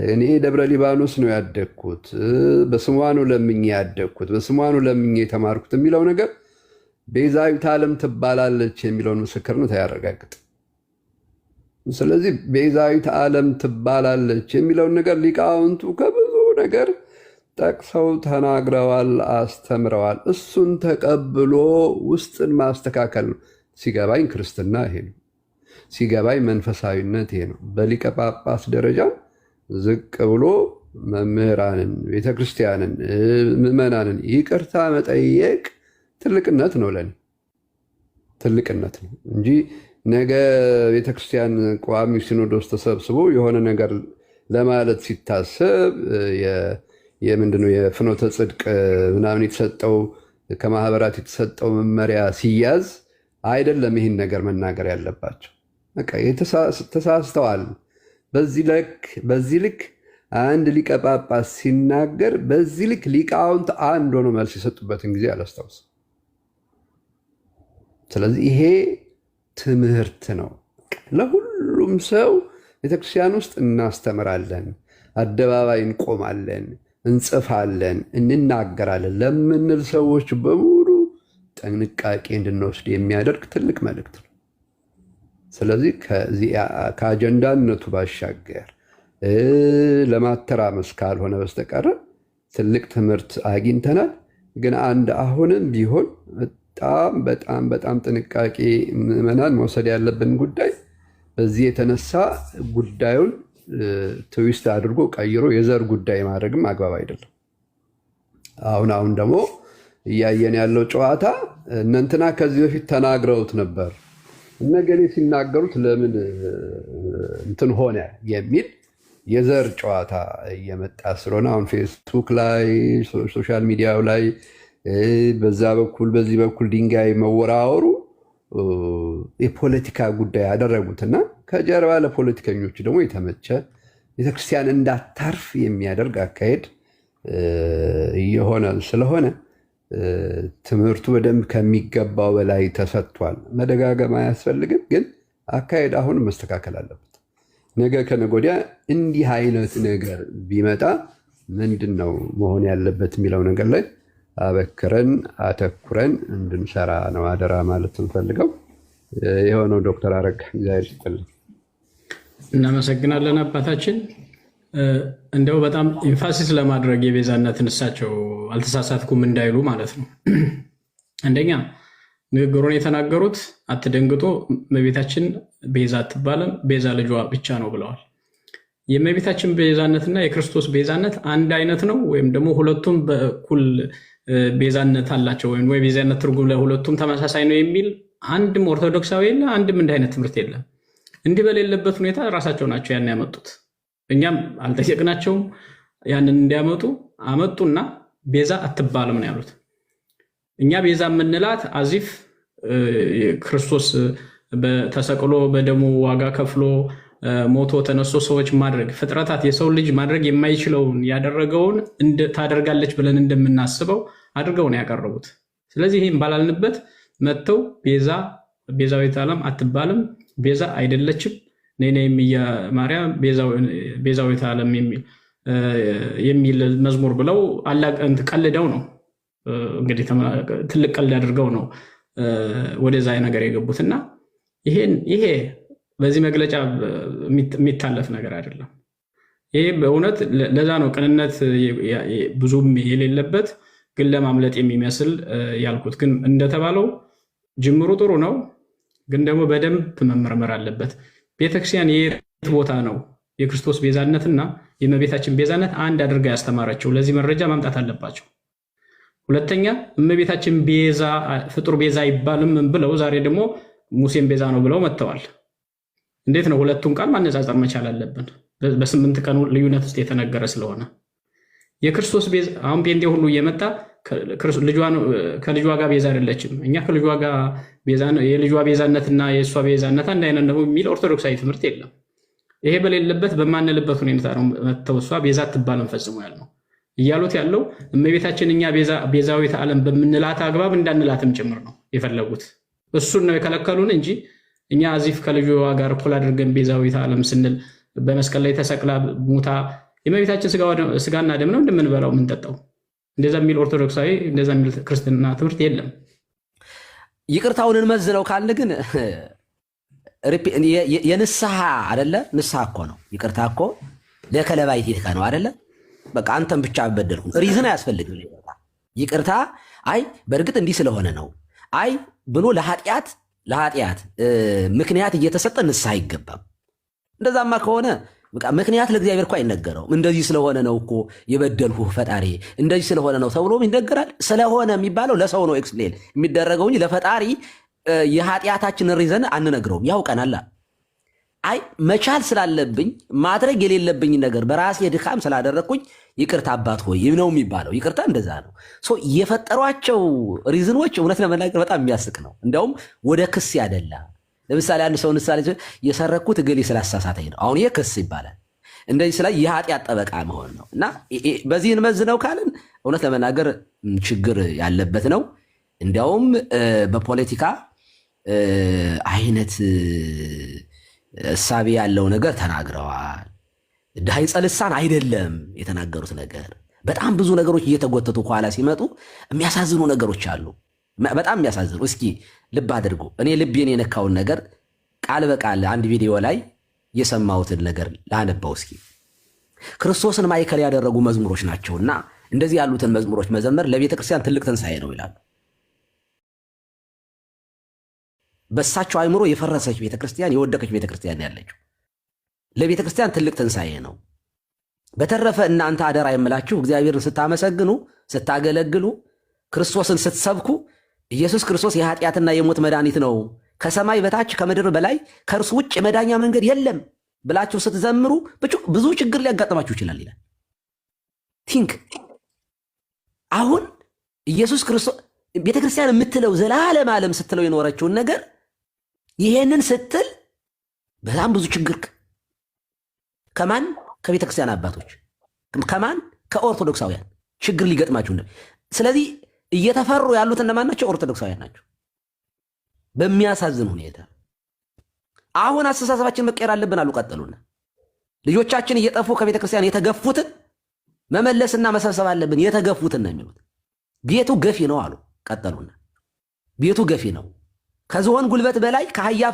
እኔ ደብረ ሊባኖስ ነው ያደግኩት፣ በስሟ ነው ለምኜ ያደግኩት፣ በስሟ ነው ለምኜ የተማርኩት የሚለው ነገር ቤዛዊት ዓለም ትባላለች የሚለውን ምስክርነት አያረጋግጥም። ስለዚህ ቤዛዊት ዓለም ትባላለች የሚለውን ነገር ሊቃውንቱ ከብዙ ነገር ጠቅሰው ተናግረዋል፣ አስተምረዋል። እሱን ተቀብሎ ውስጥን ማስተካከል ነው። ሲገባኝ ክርስትና ይሄ ነው። ሲገባኝ መንፈሳዊነት ይሄ ነው። በሊቀ ጳጳስ ደረጃ ዝቅ ብሎ መምህራንን፣ ቤተክርስቲያንን፣ ምዕመናንን ይቅርታ መጠየቅ ትልቅነት ነው። ለኔ ትልቅነት ነው እንጂ ነገ ቤተክርስቲያን ቋሚ ሲኖዶስ ተሰብስቦ የሆነ ነገር ለማለት ሲታሰብ የምንድነው የፍኖተ ጽድቅ ምናምን የተሰጠው ከማህበራት የተሰጠው መመሪያ ሲያዝ አይደለም ይህን ነገር መናገር ያለባቸው። በቃ ተሳስተዋል። በዚህ ልክ አንድ ሊቀ ጳጳስ ሲናገር በዚህ ልክ ሊቃውንት አንድ ሆኖ መልስ የሰጡበትን ጊዜ አላስታውስም። ስለዚህ ይሄ ትምህርት ነው። ለሁሉም ሰው ቤተክርስቲያን ውስጥ እናስተምራለን፣ አደባባይ እንቆማለን፣ እንጽፋለን፣ እንናገራለን ለምንል ሰዎች በሙሉ ጥንቃቄ እንድንወስድ የሚያደርግ ትልቅ መልእክት ነው። ስለዚህ ከአጀንዳነቱ ባሻገር ለማተራመስ ካልሆነ በስተቀር ትልቅ ትምህርት አግኝተናል። ግን አሁንም ቢሆን በጣም ጥንቃቄ ምዕመናን መውሰድ ያለብን ጉዳይ በዚህ የተነሳ ጉዳዩን ትዊስት አድርጎ ቀይሮ የዘር ጉዳይ ማድረግም አግባብ አይደለም። አሁን ደግሞ እያየን ያለው ጨዋታ እነንትና ከዚህ በፊት ተናግረውት ነበር፣ እነገሌ ሲናገሩት ለምን እንትን ሆነ የሚል የዘር ጨዋታ እየመጣ ስለሆነ አሁን ፌስቡክ ላይ ሶሻል ሚዲያው ላይ በዛ በኩል በዚህ በኩል ድንጋይ መወራወሩ የፖለቲካ ጉዳይ ያደረጉትና ከጀርባ ለፖለቲከኞች ደግሞ የተመቸ ቤተክርስቲያን እንዳታርፍ የሚያደርግ አካሄድ እየሆነ ስለሆነ ትምህርቱ በደንብ ከሚገባው በላይ ተሰጥቷል። መደጋገም አያስፈልግም፣ ግን አካሄድ አሁን መስተካከል አለበት። ነገ ከነገ ወዲያ እንዲህ አይነት ነገር ቢመጣ ምንድን ነው መሆን ያለበት የሚለው ነገር ላይ አበክረን አተኩረን እንድንሰራ ነው አደራ ማለት እንፈልገው። የሆነው ዶክተር አረጋ እግዚአብሔር ይስጥልኝ። እናመሰግናለን አባታችን። እንደው በጣም ኢንፋሲስ ለማድረግ የቤዛነትን እሳቸው አልተሳሳትኩም እንዳይሉ ማለት ነው። አንደኛ ንግግሩን የተናገሩት አትደንግጦ እመቤታችን ቤዛ አትባልም፣ ቤዛ ልጇ ብቻ ነው ብለዋል። የእመቤታችን ቤዛነትና የክርስቶስ ቤዛነት አንድ አይነት ነው ወይም ደግሞ ሁለቱም በኩል ቤዛነት አላቸው ወይም ቤዛነት ትርጉም ለሁለቱም ተመሳሳይ ነው የሚል አንድም ኦርቶዶክሳዊ የለ፣ አንድም እንዲህ አይነት ትምህርት የለም። እንዲህ በሌለበት ሁኔታ ራሳቸው ናቸው ያን ያመጡት። እኛም አልጠየቅናቸውም። ያንን እንዲያመጡ አመጡና ቤዛ አትባልም ነው ያሉት። እኛ ቤዛ የምንላት አዚፍ ክርስቶስ ተሰቅሎ በደሙ ዋጋ ከፍሎ ሞቶ ተነስቶ ሰዎች ማድረግ ፍጥረታት የሰው ልጅ ማድረግ የማይችለውን ያደረገውን ታደርጋለች ብለን እንደምናስበው አድርገው ነው ያቀረቡት። ስለዚህ ይህም ባላልንበት መጥተው ቤዛዊት ዓለም አትባልም፣ ቤዛ አይደለችም፣ ነይነይም ማርያም ቤዛዊት ዓለም የሚል መዝሙር ብለው ቀልደው ነው እንግዲህ ትልቅ ቀልድ አድርገው ነው ወደዛ ነገር የገቡትና ይሄ በዚህ መግለጫ የሚታለፍ ነገር አይደለም። ይሄ በእውነት ለዛ ነው ቅንነት ብዙም የሌለበት ግን ለማምለጥ የሚመስል ያልኩት። ግን እንደተባለው ጅምሩ ጥሩ ነው፣ ግን ደግሞ በደንብ መመርመር አለበት። ቤተክርስቲያን የት ቦታ ነው የክርስቶስ ቤዛነትና የእመቤታችን ቤዛነት አንድ አድርጋ ያስተማረችው? ለዚህ መረጃ ማምጣት አለባቸው። ሁለተኛ እመቤታችን ፍጡር ቤዛ አይባልም ብለው ዛሬ ደግሞ ሙሴን ቤዛ ነው ብለው መጥተዋል። እንዴት ነው? ሁለቱም ቃል ማነጻጸር መቻል አለብን። በ8 ቀን ልዩነት ውስጥ የተነገረ ስለሆነ የክርስቶስ ቤዛ አሁን ጴንጤ ሁሉ እየመጣ ከልጇ ጋር ቤዛ አይደለችም፣ እኛ ከልጇ ጋር የልጇ ቤዛነትና የእሷ ቤዛነት አንድ አይነት ነው የሚል ኦርቶዶክሳዊ ትምህርት የለም። ይሄ በሌለበት በማንልበት ሁኔታ ነው መጥተው እሷ ቤዛ አትባልም ፈጽሞ ያልነው እያሉት ያለው እመቤታችን እኛ ቤዛዊት ዓለም በምንላት አግባብ እንዳንላትም ጭምር ነው የፈለጉት። እሱን ነው የከለከሉን እንጂ እኛ አዚፍ ከልጇ ጋር እኩል አድርገን ቤዛዊት ዓለም ስንል በመስቀል ላይ ተሰቅላ ሙታ የእመቤታችን ስጋና ደም ነው እንደምንበላው የምንጠጣው። እንደዛ የሚል ኦርቶዶክሳዊ እንደዛ የሚል ክርስትና ትምህርት የለም። ይቅርታውን እንመዝነው ካልን ግን የንስሐ አይደለ? ንስሐ እኮ ነው። ይቅርታ እኮ ለከለባይት ይትካ ነው አይደለ? በቃ አንተም ብቻ በደልኩ ሪዝን አያስፈልግም። ይቅርታ አይ በእርግጥ እንዲህ ስለሆነ ነው አይ ብሎ ለኃጢአት ምክንያት እየተሰጠ ንስሐ አይገባም። እንደዛማ ከሆነ በቃ ምክንያት ለእግዚአብሔር እኮ አይነገረውም። እንደዚህ ስለሆነ ነው እኮ የበደልኩህ ፈጣሪ እንደዚህ ስለሆነ ነው ተብሎ ይነገራል። ስለሆነ የሚባለው ለሰው ነው ኤክስፕሌን የሚደረገው እንጂ ለፈጣሪ የኃጢአታችንን ሪዘን አንነግረውም። ያውቀናል። አይ መቻል ስላለብኝ ማድረግ የሌለብኝ ነገር በራሴ ድካም ስላደረግኩኝ ይቅርታ አባት ሆይ ነው የሚባለው። ይቅርታ እንደዛ ነው። የፈጠሯቸው ሪዝኖች እውነት ለመናገር በጣም የሚያስቅ ነው። እንዲያውም ወደ ክስ ያደላ። ለምሳሌ አንድ ሰው ምሳሌ የሰረኩት እገሌ ስላሳሳተኝ ነው፣ አሁን ይህ ክስ ይባላል። እንደዚህ ስላ የኃጢአት ጠበቃ መሆን ነው። እና በዚህን መዝነው ካልን እውነት ለመናገር ችግር ያለበት ነው። እንዲያውም በፖለቲካ አይነት እሳቤ ያለው ነገር ተናግረዋል። ዳይጸ ልሳን አይደለም የተናገሩት ነገር። በጣም ብዙ ነገሮች እየተጎተቱ ከኋላ ሲመጡ የሚያሳዝኑ ነገሮች አሉ። በጣም የሚያሳዝኑ። እስኪ ልብ አድርጉ። እኔ ልቤን የነካውን ነገር ቃል በቃል አንድ ቪዲዮ ላይ የሰማሁትን ነገር ላነበው እስኪ። ክርስቶስን ማዕከል ያደረጉ መዝሙሮች ናቸውና እንደዚህ ያሉትን መዝሙሮች መዘመር ለቤተ ክርስቲያን ትልቅ ትንሣኤ ነው ይላሉ። በሳቸው አይምሮ የፈረሰች ቤተክርስቲያን የወደቀች ቤተክርስቲያን ያለችው ለቤተ ክርስቲያን ትልቅ ትንሣኤ ነው። በተረፈ እናንተ አደራ የምላችሁ እግዚአብሔርን ስታመሰግኑ፣ ስታገለግሉ፣ ክርስቶስን ስትሰብኩ ኢየሱስ ክርስቶስ የኃጢአትና የሞት መድኃኒት ነው፣ ከሰማይ በታች ከምድር በላይ ከእርሱ ውጭ የመዳኛ መንገድ የለም ብላችሁ ስትዘምሩ ብዙ ችግር ሊያጋጥማችሁ ይችላል ይላል። ቲንክ አሁን ኢየሱስ ክርስቶስ ቤተክርስቲያን የምትለው ዘላለም ዓለም ስትለው የኖረችውን ነገር ይሄንን ስትል በጣም ብዙ ችግር ከማን ከቤተክርስቲያን አባቶች ከማን ከኦርቶዶክሳውያን ችግር ሊገጥማችሁ ነው። ስለዚህ እየተፈሩ ያሉት እነማን ናቸው? ኦርቶዶክሳውያን ናቸው። በሚያሳዝን ሁኔታ አሁን አስተሳሰባችን መቀየር አለብን አሉ። ቀጠሉና ልጆቻችን እየጠፉ ከቤተክርስቲያን የተገፉትን መመለስና መሰብሰብ አለብን። የተገፉትን ነው የሚሉት። ቤቱ ገፊ ነው አሉ። ቀጠሉና ቤቱ ገፊ ነው፣ ከዝሆን ጉልበት በላይ ከሀያ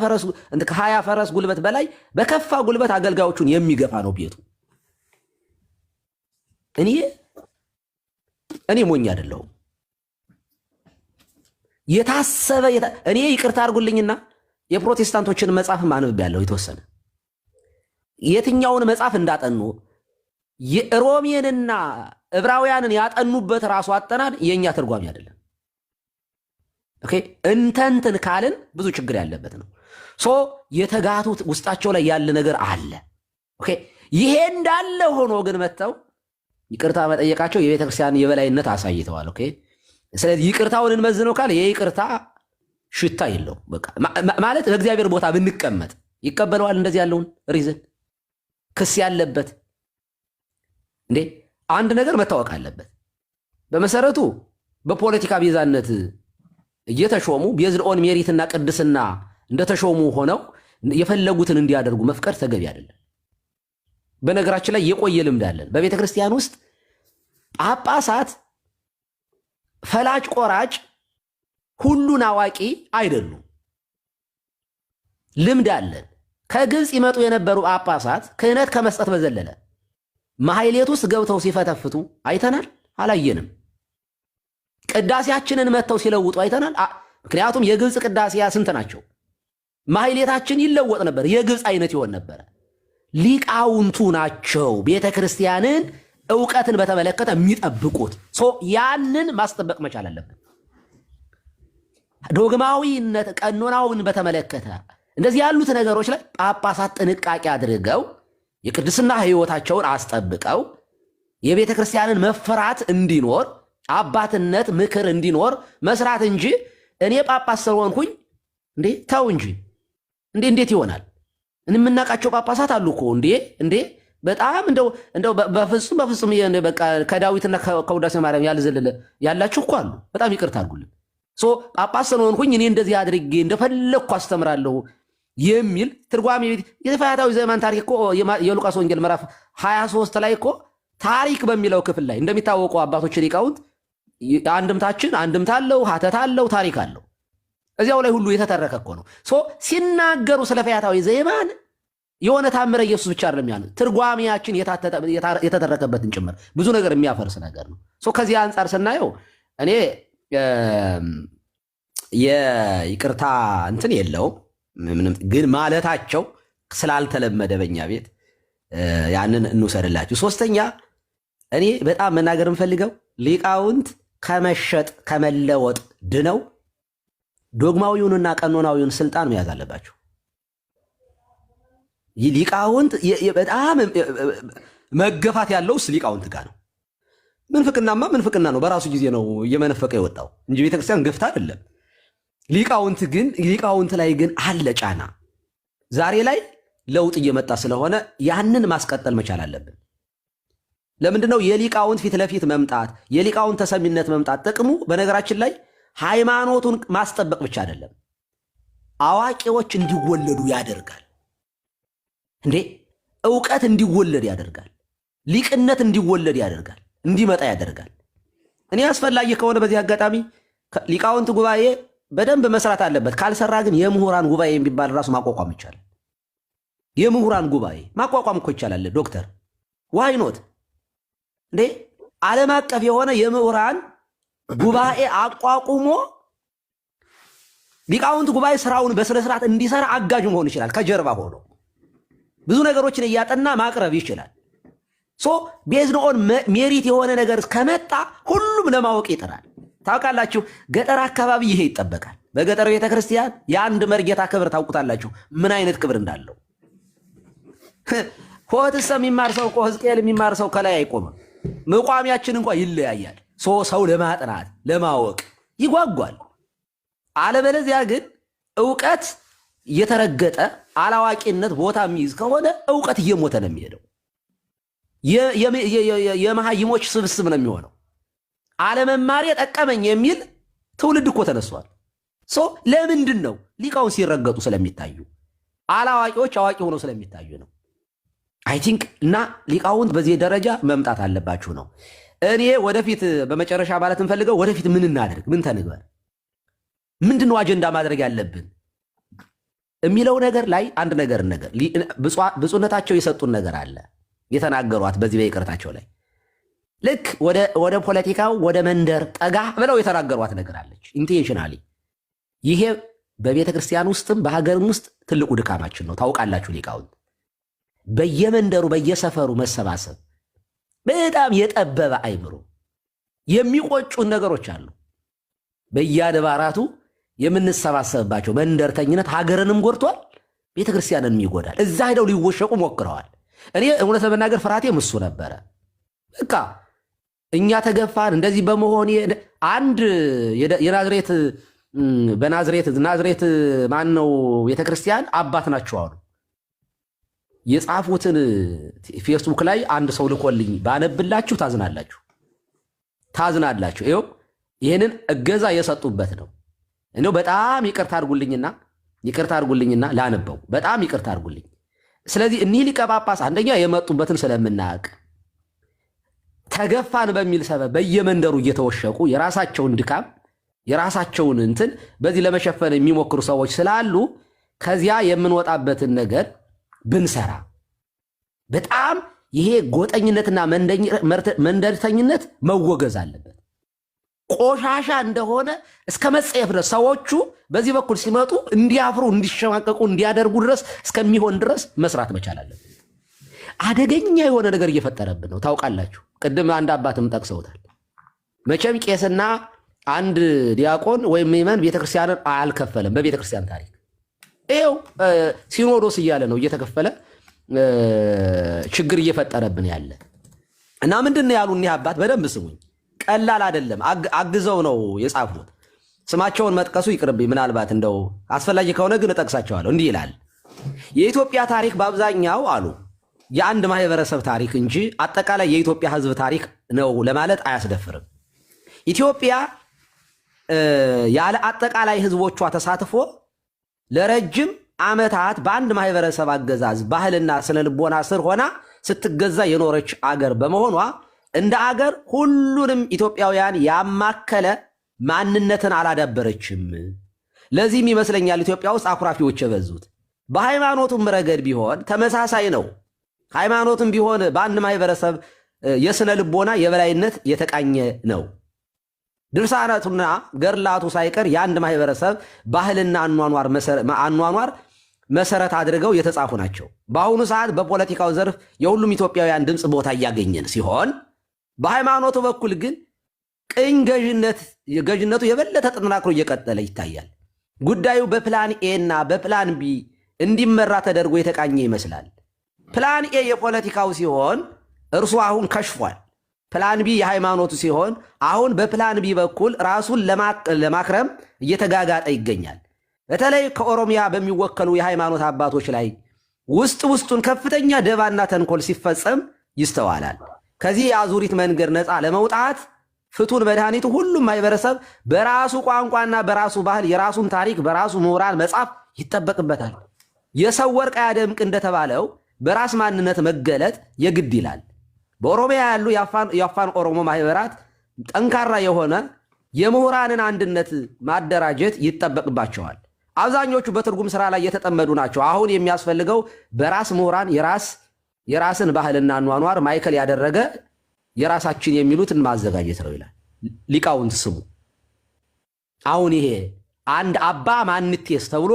ፈረስ ጉልበት በላይ በከፋ ጉልበት አገልጋዮቹን የሚገፋ ነው ቤቱ። እኔ ሞኝ አይደለሁም። የታሰበ እኔ ይቅርታ አድርጉልኝና የፕሮቴስታንቶችን መጽሐፍ አንብቤያለሁ የተወሰነ። የትኛውን መጽሐፍ እንዳጠኑ የሮሜንና ዕብራውያንን ያጠኑበት ራሱ አጠናን የኛ ትርጓሜ አይደለም። ኦኬ እንተንትን ካልን ብዙ ችግር ያለበት ነው። የተጋቱት ውስጣቸው ላይ ያለ ነገር አለ። ኦኬ ይሄ እንዳለ ሆኖ ግን መተው ይቅርታ መጠየቃቸው የቤተ ክርስቲያን የበላይነት አሳይተዋል። ኦኬ ስለዚህ ይቅርታውን እንመዝነው ካል የይቅርታ ሽታ የለው። በቃ ማለት በእግዚአብሔር ቦታ ብንቀመጥ ይቀበለዋል። እንደዚህ ያለውን ሪዝን ክስ ያለበት እንዴ አንድ ነገር መታወቅ አለበት። በመሰረቱ በፖለቲካ ቤዛነት እየተሾሙ ቤዝኦን ሜሪትና ቅድስና እንደተሾሙ ሆነው የፈለጉትን እንዲያደርጉ መፍቀድ ተገቢ አይደለም። በነገራችን ላይ የቆየ ልምድ አለን በቤተ ክርስቲያን ውስጥ ጳጳሳት ፈላጭ ቆራጭ ሁሉን አዋቂ አይደሉም። ልምድ አለን። ከግብፅ ይመጡ የነበሩ ጳጳሳት ክህነት ከመስጠት በዘለለ ማህሌት ውስጥ ገብተው ሲፈተፍቱ አይተናል? አላየንም? ቅዳሴያችንን መጥተው ሲለውጡ አይተናል? ምክንያቱም የግብፅ ቅዳሴያ ስንት ናቸው? ማህሌታችን ይለወጥ ነበር፣ የግብፅ አይነት ይሆን ነበረ። ሊቃውንቱ ናቸው ቤተ ክርስቲያንን ዕውቀትን በተመለከተ የሚጠብቁት። ያንን ማስጠበቅ መቻል አለብን። ዶግማዊነት ቀኖናውን በተመለከተ እንደዚህ ያሉት ነገሮች ላይ ጳጳሳት ጥንቃቄ አድርገው የቅድስና ሕይወታቸውን አስጠብቀው የቤተ ክርስቲያንን መፈራት እንዲኖር አባትነት ምክር እንዲኖር መስራት እንጂ እኔ ጳጳስ ስለሆንኩኝ እንዴ ተው እንጂ እንዴት ይሆናል? የምናውቃቸው ጳጳሳት አሉ እኮ እንዴ በጣም እንደው በፍጹም በቃ ከዳዊትና ከውዳሴ ማርያም ያልዘለለ ያላችሁ እኮ አሉ። በጣም ይቅርታ አድርጉልን። ጳጳስ ስለሆንኩኝ እኔ እንደዚህ አድርጌ እንደፈለግኩ አስተምራለሁ የሚል ትርጓሜ የፈያታዊ ዘመን ታሪክ እኮ የሉቃስ ወንጌል ምዕራፍ 23 ላይ እኮ ታሪክ በሚለው ክፍል ላይ እንደሚታወቀው አባቶች ሊቃውንት አንድምታችን አንድምታ አለው፣ ሀተት አለው፣ ታሪክ አለው። እዚያው ላይ ሁሉ የተተረከ እኮ ነው። ሲናገሩ ስለ ፈያታዊ ዘየማን የሆነ ታምረ ኢየሱስ ብቻ አይደለም ያሉት፣ ትርጓሜያችን የተተረከበትን ጭምር ብዙ ነገር የሚያፈርስ ነገር ነው። ከዚህ አንጻር ስናየው እኔ የይቅርታ እንትን የለውም ምንም፣ ግን ማለታቸው ስላልተለመደ በኛ ቤት ያንን እንውሰድላችሁ። ሶስተኛ እኔ በጣም መናገር የምፈልገው ሊቃውንት ከመሸጥ ከመለወጥ ድነው ዶግማዊውንና ቀኖናዊውን ስልጣን መያዝ አለባቸው። ሊቃውንት በጣም መገፋት ያለውስ ሊቃውንት ጋር ነው። ምንፍቅናማ ምንፍቅና ነው፣ በራሱ ጊዜ ነው እየመነፈቀ የወጣው እንጂ ቤተክርስቲያን ገፍታ አይደለም። ሊቃውንት ላይ ግን አለ ጫና። ዛሬ ላይ ለውጥ እየመጣ ስለሆነ ያንን ማስቀጠል መቻል አለብን። ለምንድነው የሊቃውንት ፊት ለፊት መምጣት፣ የሊቃውንት ተሰሚነት መምጣት ጥቅሙ በነገራችን ላይ ሃይማኖቱን ማስጠበቅ ብቻ አይደለም፣ አዋቂዎች እንዲወለዱ ያደርጋል። ዕውቀት እንዲወለድ ያደርጋል። ሊቅነት እንዲወለድ ያደርጋል፣ እንዲመጣ ያደርጋል። እኔ አስፈላጊ ከሆነ በዚህ አጋጣሚ ሊቃውንት ጉባኤ በደንብ መስራት አለበት። ካልሰራ ግን የምሁራን ጉባኤ የሚባል ራሱ ማቋቋም ይቻላል። የምሁራን ጉባኤ ማቋቋም እኮ ይቻላል። ዶክተር ዋይኖት ዓለም አቀፍ የሆነ የምሁራን ጉባኤ አቋቁሞ ሊቃውንት ጉባኤ ስራውን በስነስርዓት እንዲሰራ አጋዥ መሆን ይችላል። ከጀርባ ሆኖ ብዙ ነገሮችን እያጠና ማቅረብ ይችላል። ቤዝድ ኦን ሜሪት የሆነ ነገር ከመጣ ሁሉም ለማወቅ ይጥራል። ታውቃላችሁ፣ ገጠር አካባቢ ይሄ ይጠበቃል። በገጠር ቤተክርስቲያን የአንድ መርጌታ ክብር ታውቁታላችሁ፣ ምን አይነት ክብር እንዳለው። ሆትሰ የሚማር ሰው እኮ ሕዝቅኤል የሚማር ሰው ከላይ አይቆምም። መቋሚያችን እንኳ ይለያያል። ሰው ለማጥናት ለማወቅ ይጓጓል። አለበለዚያ ግን ዕውቀት የተረገጠ አላዋቂነት ቦታ የሚይዝ ከሆነ ዕውቀት እየሞተ ነው የሚሄደው። የመሃይሞች ስብስብ ነው የሚሆነው። አለመማሬ ጠቀመኝ የሚል ትውልድ እኮ ተነስቷል። ለምንድን ነው? ሊቃውንት ሲረገጡ ስለሚታዩ፣ አላዋቂዎች አዋቂ ሆነው ስለሚታዩ ነው። አይ ቲንክ እና ሊቃውንት በዚህ ደረጃ መምጣት አለባችሁ ነው። እኔ ወደፊት በመጨረሻ ማለት እንፈልገው ወደፊት ምን እናድርግ፣ ምን ተንግበር፣ ምንድነው አጀንዳ ማድረግ ያለብን የሚለው ነገር ላይ አንድ ነገር ብፁዕነታቸው የሰጡን ነገር አለ የተናገሯት በዚህ በይቅርታቸው ላይ ልክ ወደ ፖለቲካው ወደ መንደር ጠጋ ብለው የተናገሯት ነገር አለች ኢንቴንሽናሊ። ይሄ በቤተ ክርስቲያን ውስጥም በሀገርም ውስጥ ትልቁ ድካማችን ነው። ታውቃላችሁ ሊቃውንት በየመንደሩ በየሰፈሩ መሰባሰብ በጣም የጠበበ አይምሮ የሚቆጩን ነገሮች አሉ። በየአድባራቱ የምንሰባሰብባቸው መንደርተኝነት ሀገርንም ጎድቷል፣ ቤተ ክርስቲያንንም ይጎዳል። እዛ ሄደው ሊወሸቁ ሞክረዋል። እኔ እውነት ለመናገር ፍርሃቴም እሱ ነበረ። በቃ እኛ ተገፋን እንደዚህ በመሆን አንድ ናዝሬት ማን ነው ቤተ ክርስቲያን አባት ናቸው አሉ። የጻፉትን ፌስቡክ ላይ አንድ ሰው ልኮልኝ ባነብላችሁ ታዝናላችሁ። ይኸው ይህንን እገዛ የሰጡበት ነው። እኔው በጣም ይቅርታ አድርጉልኝና ላነበው፣ በጣም ይቅርታ አድርጉልኝ። ስለዚህ እኒህ ሊቀ ጳጳስ አንደኛ የመጡበትን ስለምናውቅ ተገፋን በሚል ሰበብ በየመንደሩ እየተወሸቁ የራሳቸውን ድካም የራሳቸውን እንትን በዚህ ለመሸፈን የሚሞክሩ ሰዎች ስላሉ ከዚያ የምንወጣበትን ነገር ብንሰራ በጣም ይሄ ጎጠኝነትና መንደርተኝነት መወገዝ አለበት። ቆሻሻ እንደሆነ እስከ መጸየፍ ድረስ ሰዎቹ በዚህ በኩል ሲመጡ እንዲያፍሩ፣ እንዲሸማቀቁ እንዲያደርጉ ድረስ እስከሚሆን ድረስ መስራት መቻል አለበት። አደገኛ የሆነ ነገር እየፈጠረብን ነው። ታውቃላችሁ፣ ቅድም አንድ አባትም ጠቅሰውታል። መቼም ቄስና አንድ ዲያቆን ወይም ምዕመን ቤተክርስቲያንን አልከፈለም። በቤተክርስቲያን ታሪክ ይኸው ሲኖዶስ እያለ ነው እየተከፈለ ችግር እየፈጠረብን ያለ እና ምንድን ነው ያሉ እኒህ አባት በደንብ ስሙኝ። ቀላል አይደለም። አግዘው ነው የጻፉት። ስማቸውን መጥቀሱ ይቅርብኝ፣ ምናልባት እንደው አስፈላጊ ከሆነ ግን እጠቅሳቸዋለሁ። እንዲህ ይላል። የኢትዮጵያ ታሪክ በአብዛኛው አሉ የአንድ ማህበረሰብ ታሪክ እንጂ አጠቃላይ የኢትዮጵያ ሕዝብ ታሪክ ነው ለማለት አያስደፍርም። ኢትዮጵያ ያለ አጠቃላይ ሕዝቦቿ ተሳትፎ ለረጅም ዓመታት በአንድ ማህበረሰብ አገዛዝ ባህልና ስነ ልቦና ስር ሆና ስትገዛ የኖረች አገር በመሆኗ እንደ አገር ሁሉንም ኢትዮጵያውያን ያማከለ ማንነትን አላዳበረችም። ለዚህም ይመስለኛል ኢትዮጵያ ውስጥ አኩራፊዎች የበዙት። በሃይማኖቱም ረገድ ቢሆን ተመሳሳይ ነው። ሃይማኖትም ቢሆን በአንድ ማህበረሰብ የስነ ልቦና የበላይነት የተቃኘ ነው። ድርሳናቱና ገድላቱ ሳይቀር የአንድ ማህበረሰብ ባህልና አኗኗር መሰረት አድርገው የተጻፉ ናቸው። በአሁኑ ሰዓት በፖለቲካው ዘርፍ የሁሉም ኢትዮጵያውያን ድምፅ ቦታ እያገኘን ሲሆን፣ በሃይማኖቱ በኩል ግን ቅኝ ገዥነቱ የበለጠ ተጠናክሮ እየቀጠለ ይታያል። ጉዳዩ በፕላን ኤ እና በፕላን ቢ እንዲመራ ተደርጎ የተቃኘ ይመስላል። ፕላን ኤ የፖለቲካው ሲሆን እርሱ አሁን ከሽፏል። ፕላን ቢ የሃይማኖቱ ሲሆን አሁን በፕላን ቢ በኩል ራሱን ለማክረም እየተጋጋጠ ይገኛል። በተለይ ከኦሮሚያ በሚወከሉ የሃይማኖት አባቶች ላይ ውስጡን ከፍተኛ ደባና ተንኮል ሲፈጸም ይስተዋላል። ከዚህ የአዙሪት መንገድ ነፃ ለመውጣት ፍቱን መድኃኒቱ ሁሉም ማህበረሰብ በራሱ ቋንቋና በራሱ ባህል የራሱን ታሪክ በራሱ ምሁራን መጻፍ ይጠበቅበታል። የሰው ወርቅ አያደምቅ እንደተባለው በራስ ማንነት መገለጥ የግድ ይላል። በኦሮሚያ ያሉ የአፋን ኦሮሞ ማህበራት ጠንካራ የሆነ የምሁራንን አንድነት ማደራጀት ይጠበቅባቸዋል። አብዛኞቹ በትርጉም ስራ ላይ የተጠመዱ ናቸው። አሁን የሚያስፈልገው በራስ ምሁራን የራስን ባህልና አኗኗር ማዕከል ያደረገ የራሳችን የሚሉትን ማዘጋጀት ነው ይላል። ሊቃውንት ስሙ። አሁን ይሄ አንድ አባ ማንቴስ ተብሎ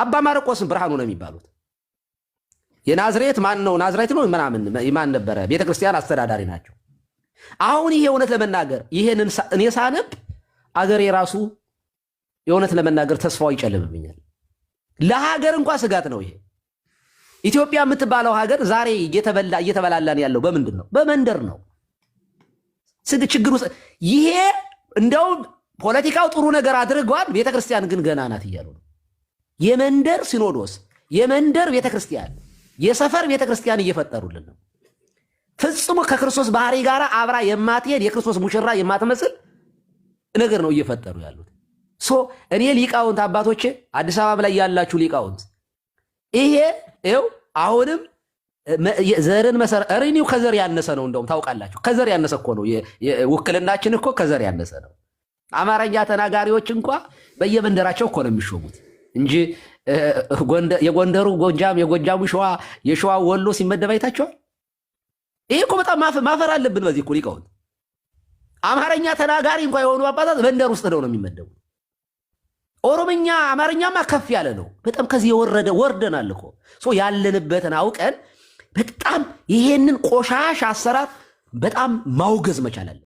አባ ማርቆስ ብርሃኑ ነው የሚባሉት የናዝሬት ማን ነው? ናዝሬት ነው ምናምን ማን ነበረ? ቤተክርስቲያን አስተዳዳሪ ናቸው። አሁን ይሄ እውነት ለመናገር ይሄንን እኔ ሳነብ አገር የራሱ የእውነት ለመናገር ተስፋው ይጨልምብኛል። ለሀገር እንኳን ስጋት ነው ይሄ። ኢትዮጵያ የምትባለው ሀገር ዛሬ እየተበላላን ያለው በምንድን ነው? በመንደር ነው ችግሩ። ይሄ እንደው ፖለቲካው ጥሩ ነገር አድርጓል፣ ቤተክርስቲያን ግን ገና ናት እያሉ ነው። የመንደር ሲኖዶስ፣ የመንደር ቤተክርስቲያን፣ የሰፈር ቤተክርስቲያን እየፈጠሩልን ነው። ፍጹም ከክርስቶስ ባህሪ ጋር አብራ የማትሄድ የክርስቶስ ሙሽራ የማትመስል ነገር ነው እየፈጠሩ ያሉት። እኔ ሊቃውንት አባቶቼ፣ አዲስ አበባ ላይ ያላችሁ ሊቃውንት ይሄ ይኸው አሁንም ዘርን መሰረት እሪኒው ከዘር ያነሰ ነው። እንደውም ታውቃላችሁ ከዘር ያነሰ እኮ ነው። ውክልናችን እኮ ከዘር ያነሰ ነው። አማርኛ ተናጋሪዎች እንኳ በየመንደራቸው እኮ ነው የሚሾሙት እንጂ የጎንደሩ ጎጃም፣ የጎጃሙ ሸዋ፣ የሸዋ ወሎ ሲመደብ አይታችኋል? ይሄ እኮ በጣም ማፈር አለብን። በዚህ እኮ ሊቃውንት አማርኛ ተናጋሪ እንኳ የሆኑ አባታት መንደር ውስጥ ነው የሚመደቡ። ኦሮምኛ አማርኛማ ከፍ ያለ ነው በጣም ከዚህ የወረደ ወርደናል እኮ ያለንበትን አውቀን በጣም ይሄንን ቆሻሻ አሰራር በጣም ማውገዝ መቻል አለ።